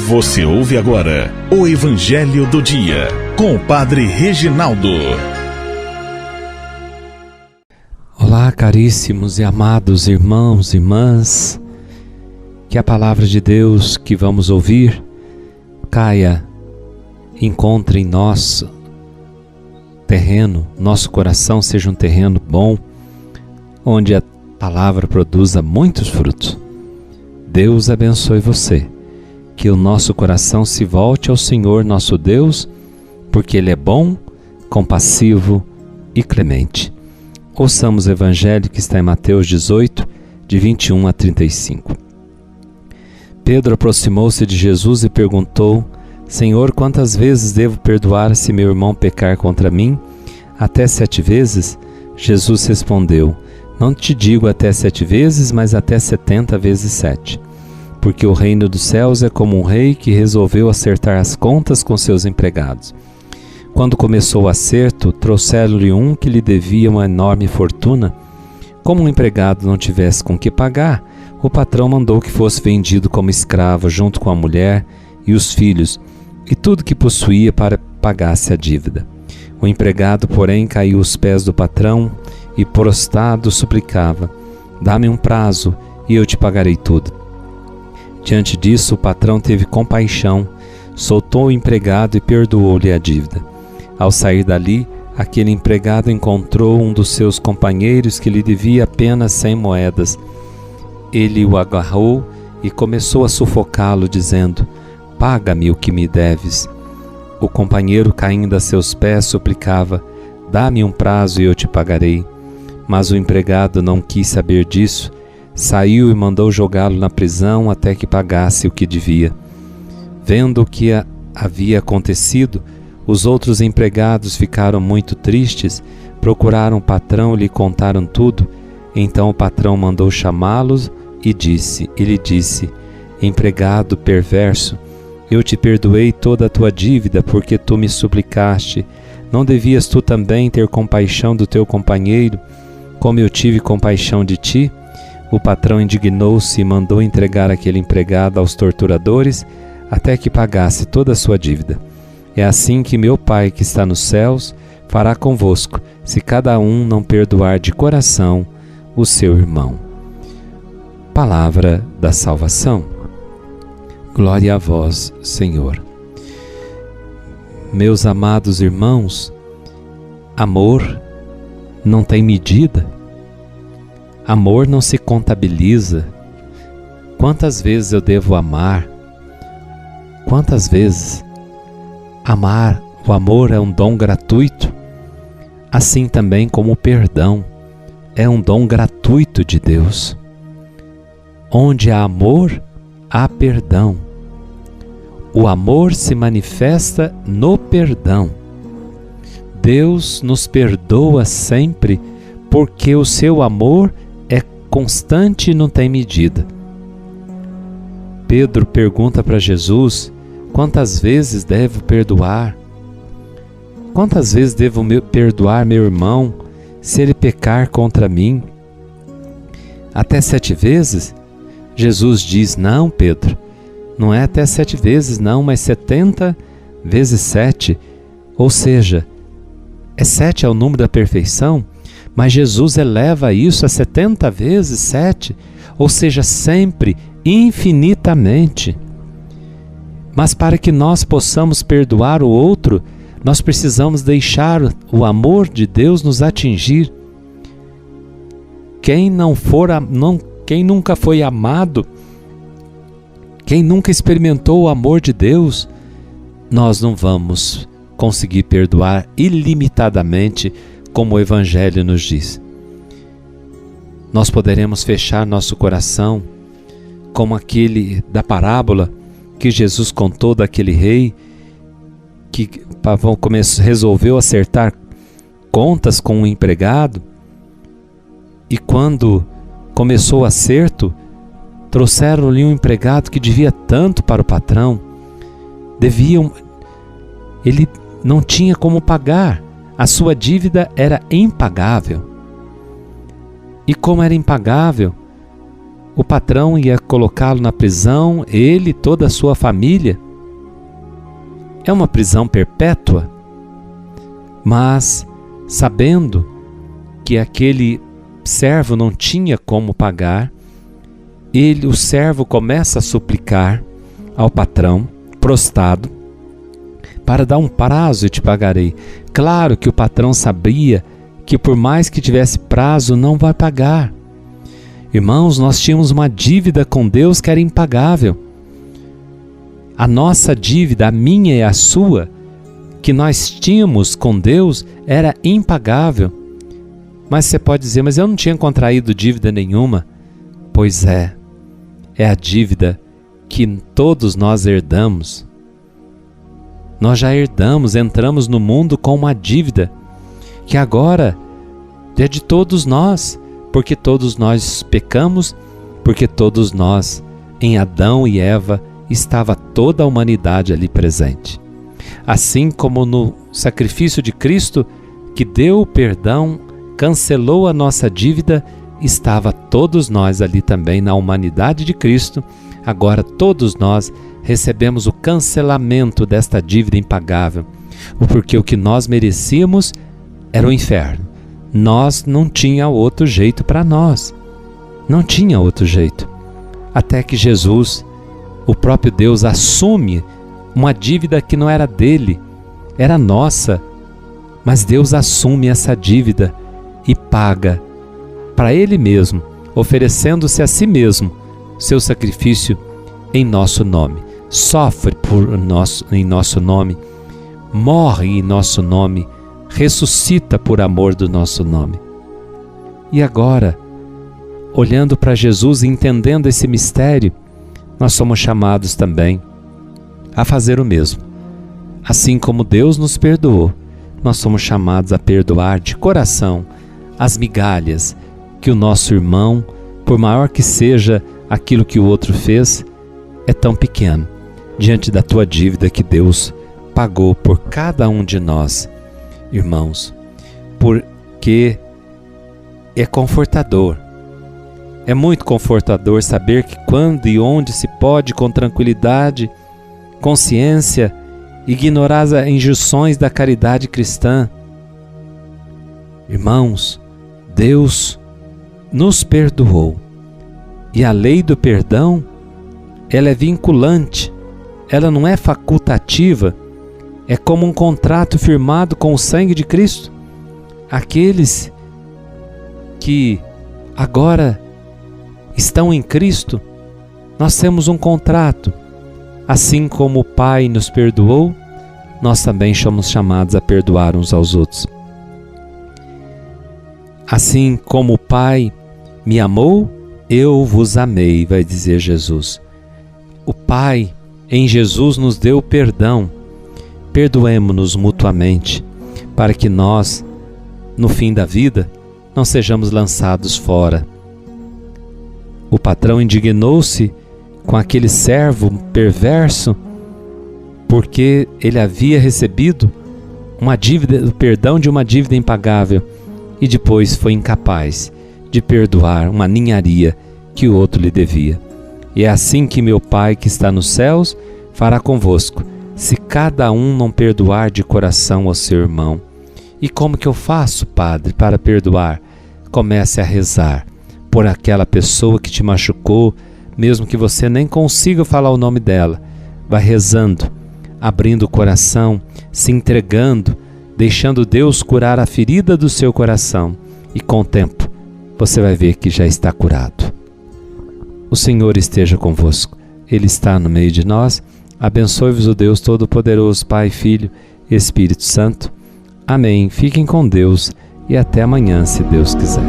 Você ouve agora o Evangelho do Dia, com o Padre Reginaldo. Olá, caríssimos e amados irmãos e irmãs, que a palavra de Deus que vamos ouvir caia, encontre em nosso terreno, nosso coração seja um terreno bom, onde a palavra produza muitos frutos. Deus abençoe você, que o nosso coração se volte ao Senhor nosso Deus, porque Ele é bom, compassivo e clemente. Ouçamos o Evangelho que está em Mateus 18, de 21 a 35. Pedro aproximou-se de Jesus e perguntou: Senhor, quantas vezes devo perdoar se meu irmão pecar contra mim? Até 7 vezes? Jesus respondeu: Não te digo até 7 vezes, mas até 70 vezes 7. Porque o reino dos céus é como um rei que resolveu acertar as contas com seus empregados. Quando começou o acerto, trouxeram-lhe um que lhe devia uma enorme fortuna. Como o empregado não tivesse com que pagar, o patrão mandou que fosse vendido como escravo junto com a mulher e os filhos, e tudo que possuía para pagasse a dívida. O empregado, porém, caiu aos pés do patrão e, prostrado, suplicava: Dá-me um prazo e eu te pagarei tudo. Diante disso, o patrão teve compaixão, soltou o empregado e perdoou-lhe a dívida. Ao sair dali, aquele empregado encontrou um dos seus companheiros que lhe devia apenas 100 moedas. Ele o agarrou e começou a sufocá-lo, dizendo: Paga-me o que me deves. O companheiro, caindo a seus pés, suplicava: Dá-me um prazo e eu te pagarei. Mas o empregado não quis saber disso, saiu e mandou jogá-lo na prisão até que pagasse o que devia. Vendo o que havia acontecido, os outros empregados ficaram muito tristes, procuraram o patrão e lhe contaram tudo. Então o patrão mandou chamá-los e lhe disse: Empregado perverso, eu te perdoei toda a tua dívida porque tu me suplicaste. Não devias tu também ter compaixão do teu companheiro, como eu tive compaixão de ti? O patrão indignou-se e mandou entregar aquele empregado aos torturadores até que pagasse toda a sua dívida. É assim que meu Pai que está nos céus fará convosco, se cada um não perdoar de coração o seu irmão. Palavra da salvação. Glória a vós, Senhor. Meus amados irmãos, amor não tem medida. Amor não se contabiliza. Quantas vezes eu devo amar? Quantas vezes? Amar, o amor é um dom gratuito, assim também como o perdão é um dom gratuito de Deus. Onde há amor, há perdão. O amor se manifesta no perdão. Deus nos perdoa sempre porque o seu amor é constante e não tem medida. Pedro pergunta para Jesus: quantas vezes devo perdoar? Quantas vezes devo perdoar meu irmão se ele pecar contra mim? Até 7 vezes? Jesus diz: não, Pedro, não é até 7 vezes não, mas 70 vezes 7. Ou seja, 7 é o número da perfeição, mas Jesus eleva isso a 70 vezes 7, ou seja, sempre, infinitamente. Mas para que nós possamos perdoar o outro, nós precisamos deixar o amor de Deus nos atingir. Quem nunca foi amado, quem nunca experimentou o amor de Deus, nós não vamos conseguir perdoar ilimitadamente, como o Evangelho nos diz. Nós poderemos fechar nosso coração, como aquele da parábola que Jesus contou daquele rei que resolveu acertar contas com um empregado, e quando começou o acerto, trouxeram-lhe um empregado que devia tanto para o patrão. Ele não tinha como pagar, a sua dívida era impagável. E como era impagável, o patrão ia colocá-lo na prisão, ele e toda a sua família. É uma prisão perpétua, mas sabendo que aquele servo não tinha como pagar, o servo começa a suplicar ao patrão, prostrado, para dar um prazo e te pagarei. Claro que o patrão sabia que por mais que tivesse prazo, não vai pagar. Irmãos, nós tínhamos uma dívida com Deus que era impagável. A nossa dívida, a minha e a sua, que nós tínhamos com Deus, era impagável. Mas você pode dizer, mas eu não tinha contraído dívida nenhuma. Pois é a dívida que todos nós herdamos. Nós já herdamos, entramos no mundo com uma dívida, que agora é de todos nós, porque todos nós pecamos, porque todos nós, em Adão e Eva, estava toda a humanidade ali presente. Assim como no sacrifício de Cristo, que deu o perdão, cancelou a nossa dívida, estava todos nós ali também na humanidade de Cristo. Agora todos nós recebemos o cancelamento desta dívida impagável, porque o que nós merecíamos era o inferno. Nós não tinha outro jeito para nós. Não tinha outro jeito. Até que Jesus, o próprio Deus, assume uma dívida que não era dele, era nossa. Mas Deus assume essa dívida e paga para Ele mesmo, oferecendo-se a si mesmo, seu sacrifício em nosso nome. Sofre em nosso nome, morre em nosso nome, ressuscita por amor do nosso nome. E agora, olhando para Jesus e entendendo esse mistério, nós somos chamados também a fazer o mesmo. Assim como Deus nos perdoou, nós somos chamados a perdoar de coração as migalhas que o nosso irmão, por maior que seja aquilo que o outro fez, é tão pequeno diante da tua dívida que Deus pagou por cada um de nós, irmãos, porque é confortador. É muito confortador saber que quando e onde se pode, com tranquilidade, consciência, ignorar as injunções da caridade cristã. Irmãos, Deus nos perdoou. E a lei do perdão, ela é vinculante, ela não é facultativa, é como um contrato firmado com o sangue de Cristo. Aqueles que agora estão em Cristo, nós temos um contrato. Assim como o Pai nos perdoou, nós também somos chamados a perdoar uns aos outros. Assim como o Pai me amou, eu vos amei, vai dizer Jesus. O Pai em Jesus nos deu perdão. Perdoemo-nos mutuamente, para que nós, no fim da vida, não sejamos lançados fora. O patrão indignou-se com aquele servo perverso, porque ele havia recebido uma dívida, o perdão de uma dívida impagável, e depois foi incapaz de perdoar uma ninharia que o outro lhe devia. E é assim que meu Pai que está nos céus fará convosco, se cada um não perdoar de coração ao seu irmão. E como que eu faço, Padre, para perdoar? Comece a rezar por aquela pessoa que te machucou, mesmo que você nem consiga falar o nome dela. Vai rezando, abrindo o coração, se entregando, deixando Deus curar a ferida do seu coração. E com o tempo, você vai ver que já está curado. O Senhor esteja convosco. Ele está no meio de nós. Abençoe-vos o Deus Todo-Poderoso, Pai, Filho e Espírito Santo. Amém. Fiquem com Deus e até amanhã, se Deus quiser.